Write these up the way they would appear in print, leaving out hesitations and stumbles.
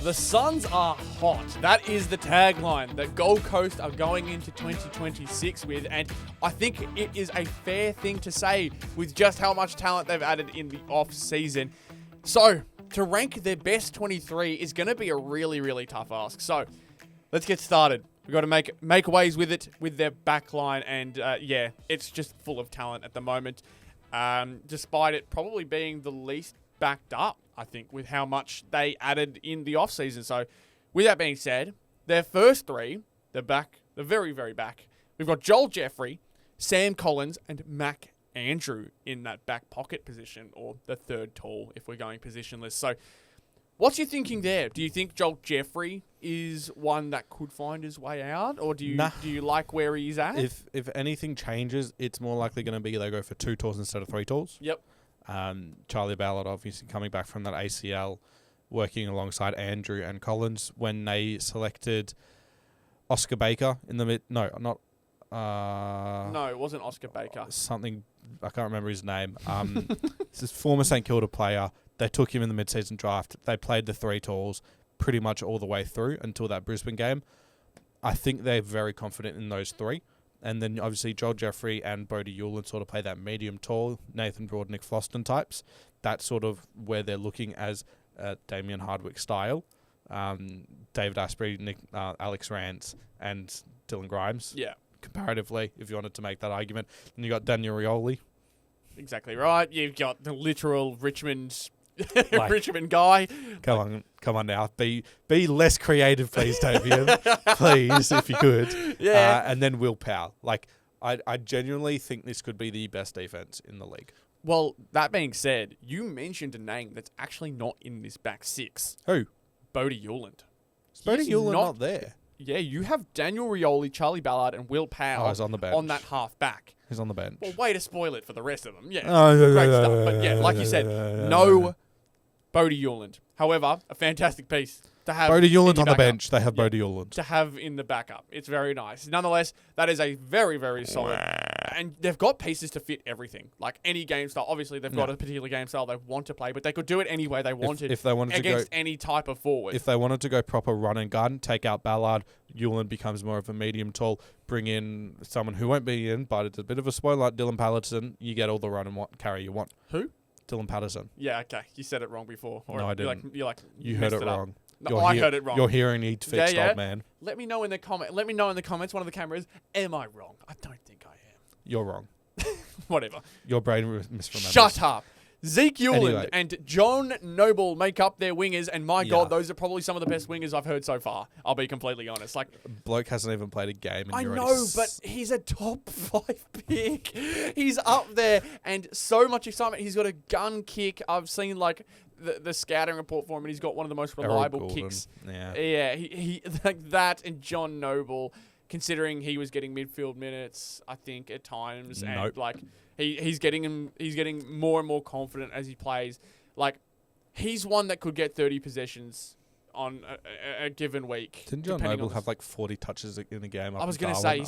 The Suns are hot. That is the tagline that Gold Coast are going into 2026 with, and I think it is a fair thing to say with just how much talent they've added in the off-season. So, to rank their best 23 is going to be a really, really tough ask. So, let's get started. We've got to make ways with it, with their backline, and yeah, it's just full of talent at the moment, despite it probably being the least backed up, I think, with how much they added in the offseason. So, with that being said, their first three, they're back, they're very, very back. We've got Joel Jeffrey, Sam Collins, and Mac Andrew in that back pocket position, or the third tall if we're going positionless. So, what's your thinking there? Do you think Joel Jeffrey is one that could find his way out, or do you like where he's at? If anything changes, it's more likely going to be they go for 2 tours instead of 3 tours. Yep. Charlie Ballard obviously coming back from that ACL, working alongside Andrew and Collins when they selected Oscar Baker in the mid. No, not. No, it wasn't Oscar Baker. Something I can't remember his name. This is former St Kilda player. They took him in the mid-season draft. They played the 3 tours pretty much all the way through until that Brisbane game. I think they're very confident in those 3. And then obviously Joel Jeffrey and Bodie Hewlin sort of play that medium tall, Nathan Broad, Nick Floston types. That's sort of where they're looking as Damien Hardwick style. David Asprey, Alex Rance, and Dylan Grimes. Yeah. Comparatively, if you wanted to make that argument. And you got Daniel Rioli. Exactly right. You've got the literal Richmond Richmond guy. Come on now. Be less creative, please, Damien. Please, if you could. Yeah. And then Will Powell. Like, I genuinely think this could be the best defense in the league. Well, that being said, you mentioned a name that's actually not in this back 6. Who? Bodie Hewlin. Is Bodie Hewlin not there? Yeah, you have Daniel Rioli, Charlie Ballard, and Will Powell he's on the bench. on that half back. He's on the bench. Well, way to spoil it for the rest of them. Yeah, Oh, great stuff. But yeah, like you said, no Bodie Hewlin. However, a fantastic piece to have. Bodie Hewlin's in on your the backup. bench. They have Bodie Hewlin. To have in the backup. It's very nice. Nonetheless, that is a very, very solid. And they've got pieces to fit everything. Like any game style. Obviously, they've got a particular game style they want to play, but they could do it any way they wanted. If they wanted against to go, any type of forward. If they wanted to go proper run and gun, take out Ballard, Hewlin becomes more of a medium tall. Bring in someone who won't be in, but it's a bit of a spoiler like Dylan Patterson. You get all the run and carry you want. Who? Dylan Patterson. Yeah, okay. You said it wrong before. Or no, I didn't. You heard messed it wrong. No, I heard it wrong. Your hearing needs fixed, yeah. old man. Let me know in the comments, one of the cameras, am I wrong? I don't think I am. You're wrong. Whatever. Your brain misremembers. Shut up. Zeke Hewlin Anyway. and John Noble make up their wingers, and my God, those are probably some of the best wingers I've heard so far. I'll be completely honest. Like, bloke hasn't even played a game. And I you're know, but he's a top 5 pick. He's up there, and so much excitement. He's got a gun kick. I've seen like the scouting report for him, and he's got one of the most reliable kicks. Yeah, he like that, and John Noble. Considering he was getting midfield minutes, I think at times, and like he's getting more and more confident as he plays. Like he's one that could get 30 possessions on a given week. Didn't John Noble have like 40 touches in a game? I was going to say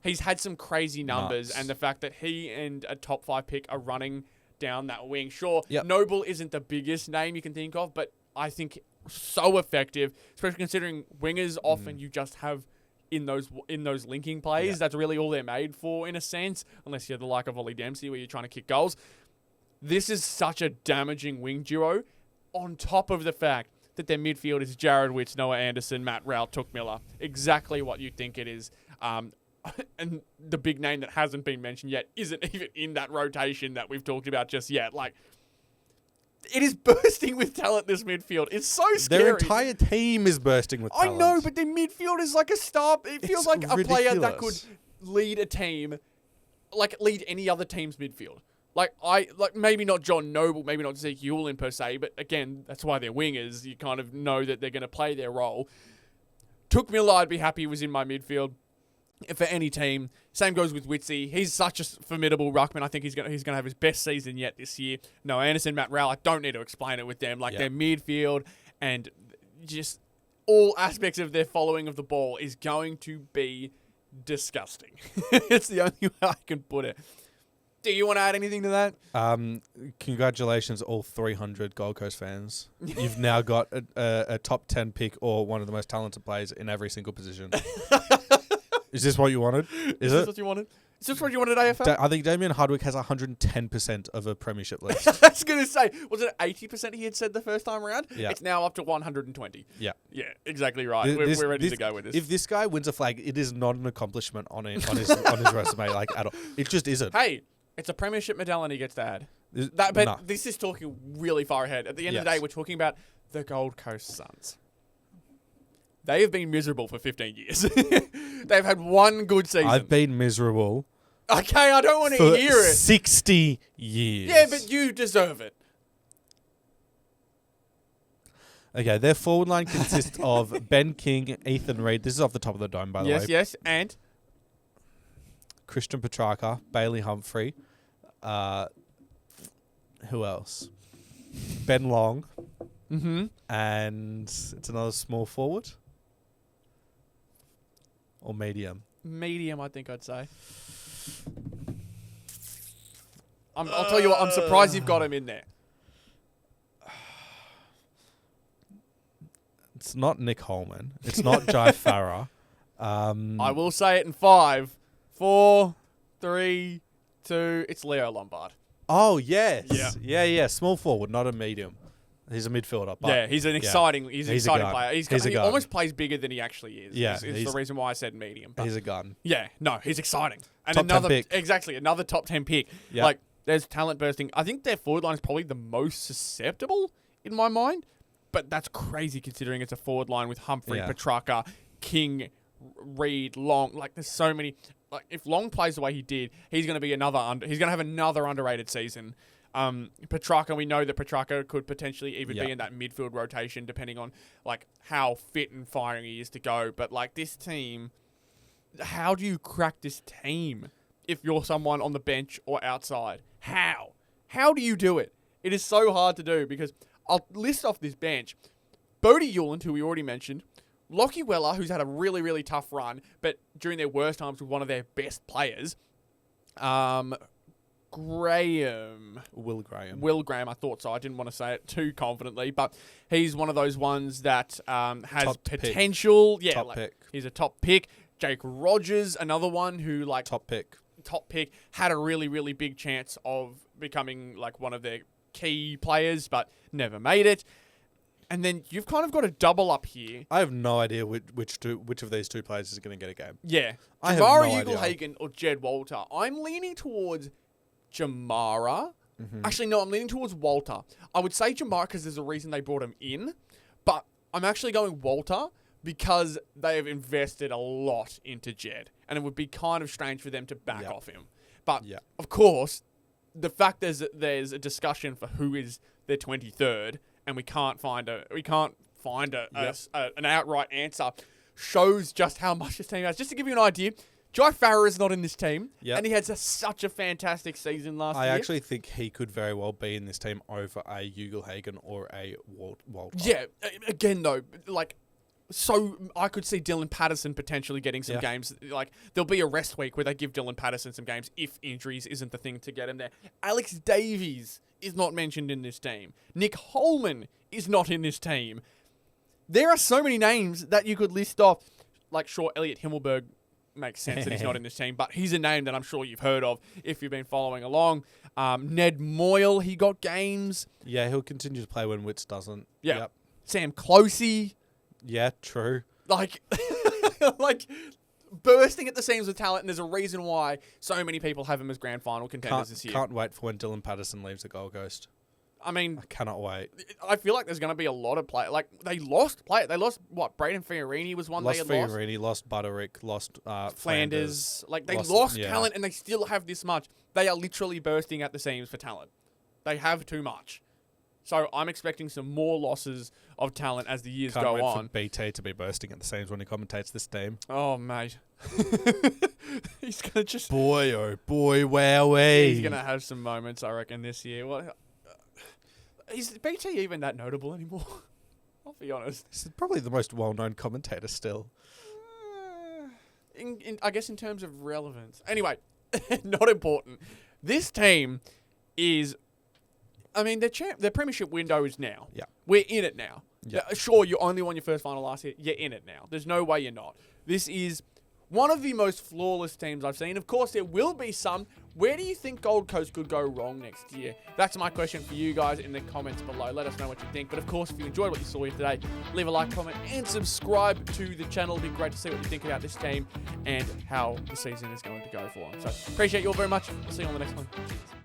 he's had some crazy numbers, and the fact that he and a top 5 pick are running down that wing. Sure, Noble isn't the biggest name you can think of, but I think so effective, especially considering wingers often you just have. In those linking plays, that's really all they're made for, in a sense, unless you're the like of Ollie Dempsey where you're trying to kick goals. This is such a damaging wing duo, on top of the fact that their midfield is Jared Witts, Noah Anderson, Matt Rowell, Took Miller. Exactly what you think it is. And the big name that hasn't been mentioned yet isn't even in that rotation that we've talked about just yet. Like, it is bursting with talent, this midfield. It's so scary. Their entire team is bursting with talent. I know, but their midfield is like a star. It feels like a player that could lead a team, like lead any other team's midfield. Like maybe not John Noble, maybe not Zeke Hewlin per se, but again, that's why they're wingers. You kind of know that they're going to play their role. Took Miller, I'd be happy he was in my midfield. For any team. Same goes with Witsy. He's such a formidable ruckman. I think he's gonna have his best season yet this year. No, Anderson, Matt Rowell, I don't need to explain it with them. Like their midfield and just all aspects of their following of the ball is going to be disgusting. It's the only way I can put it. Do you want to add anything to that? Congratulations, all 300 Gold Coast fans. You've now got a top 10 pick or one of the most talented players in every single position. Is this what you wanted? Is this it? what you wanted? Is this what you wanted, AFL? I think Damien Hardwick has 110% of a premiership list. I was going to say, was it 80% he had said the first time around? Yeah. It's now up to 120. Yeah. Yeah, exactly right. We're ready to go with this. If this guy wins a flag, it is not an accomplishment on his resume, like, at all. It just isn't. Hey, it's a premiership medallion he gets to add. This is talking really far ahead. At the end of the day, we're talking about the Gold Coast Suns. They have been miserable for 15 years. They've had one good season. I've been miserable. Okay, I don't want to hear it. 60 years. Yeah, but you deserve it. Okay, their forward line consists of Ben King, Ethan Reid. This is off the top of the dome, by the way. Yes, and Christian Petracca, Bailey Humphrey. Who else? Ben Long. Mm-hmm. And it's another small forward. Or medium. Medium, I think I'd say. I'll tell you what, I'm surprised you've got him in there. It's not Nick Holman. It's not Jai Farah. I will say it in 5, 4, 3, 2. It's Leo Lombard. Oh, yes. Yeah. Small forward, not a medium. He's a midfielder. But yeah, he's an exciting player. He gun. almost plays bigger than he actually is. Yeah, it's the reason why I said medium. But he's a gun. Yeah, no, he's exciting. And Top 10 pick. Exactly, another top 10 pick. Yep. Like, there's talent bursting. I think their forward line is probably the most susceptible in my mind. But that's crazy considering it's a forward line with Humphrey, Petracca, King, Reid, Long. Like, there's so many. Like, if Long plays the way he did, he's going to be he's going to have another underrated season. Petracca, we know that Petracca could potentially even be in that midfield rotation depending on like how fit and firing he is to go. But like this team, how do you crack this team if you're someone on the bench or outside? How? How do you do it? It is so hard to do because I'll list off this bench. Bodie Hewland, who we already mentioned, Lockie Weller, who's had a really, really tough run, but during their worst times was one of their best players. Will Graham, I thought so. I didn't want to say it too confidently, but he's one of those ones that has top potential. Pick. Yeah, he's a top pick. Jake Rogers, another one who top pick, had a really, really big chance of becoming like one of their key players, but never made it. And then you've kind of got a double up here. I have no idea which of these two players is going to get a game. Yeah, I have no Jamarra idea. Ugle-Hagan or Jed Walter. I'm leaning towards Jamarra. Mm-hmm. Actually, no, I'm leaning towards Walter. I would say Jamarra because there's a reason they brought him in, but I'm actually going Walter because they have invested a lot into Jed, and it would be kind of strange for them to back off him. But of course, the fact there's a discussion for who is their 23rd, and we can't find an outright answer shows just how much this team has. Just to give you an idea. Jai Farah is not in this team, and he had such a fantastic season last year. I actually think he could very well be in this team over a Ugle-Hagan or a Walter. Yeah, again, though, like, so I could see Dylan Patterson potentially getting some games. Like, there'll be a rest week where they give Dylan Patterson some games if injuries isn't the thing to get him there. Alex Davies is not mentioned in this team. Nick Holman is not in this team. There are so many names that you could list off. Like, sure, Elliot Himmelberg makes sense that he's not in this team, but he's a name that I'm sure you've heard of if you've been following along. Ned Moyle, he got games. Yeah, he'll continue to play when Witts doesn't. Yeah. Yep. Sam Closey. Yeah, true. Like, bursting at the seams with talent, and there's a reason why so many people have him as grand final contenders this year. Can't wait for when Dylan Patterson leaves the Gold Coast. I mean, I cannot wait. I feel like there's going to be a lot of play. Like, they lost play. They lost, what, Braden Fiorini was one they had lost? Lost Butterick, lost Flanders. Like, they lost talent, and they still have this much. They are literally bursting at the seams for talent. They have too much. So I'm expecting some more losses of talent as the years go on. Can't wait for BT to be bursting at the seams when he commentates this team. Oh, mate. He's going to just... Boy, oh boy, wowee. He's going to have some moments, I reckon, this year. What? Is BT even that notable anymore? I'll be honest. He's probably the most well-known commentator still. I guess in terms of relevance. Anyway, not important. This team is, I mean, their premiership window is now. Yeah. We're in it now. Yeah. Sure, you only won your first final last year. You're in it now. There's no way you're not. This is one of the most flawless teams I've seen. Of course, there will be some. Where do you think Gold Coast could go wrong next year? That's my question for you guys in the comments below. Let us know what you think. But of course, if you enjoyed what you saw here today, leave a like, comment, and subscribe to the channel. It'd be great to see what you think about this team and how the season is going to go for them. So appreciate you all very much. We'll see you on the next one. Cheers.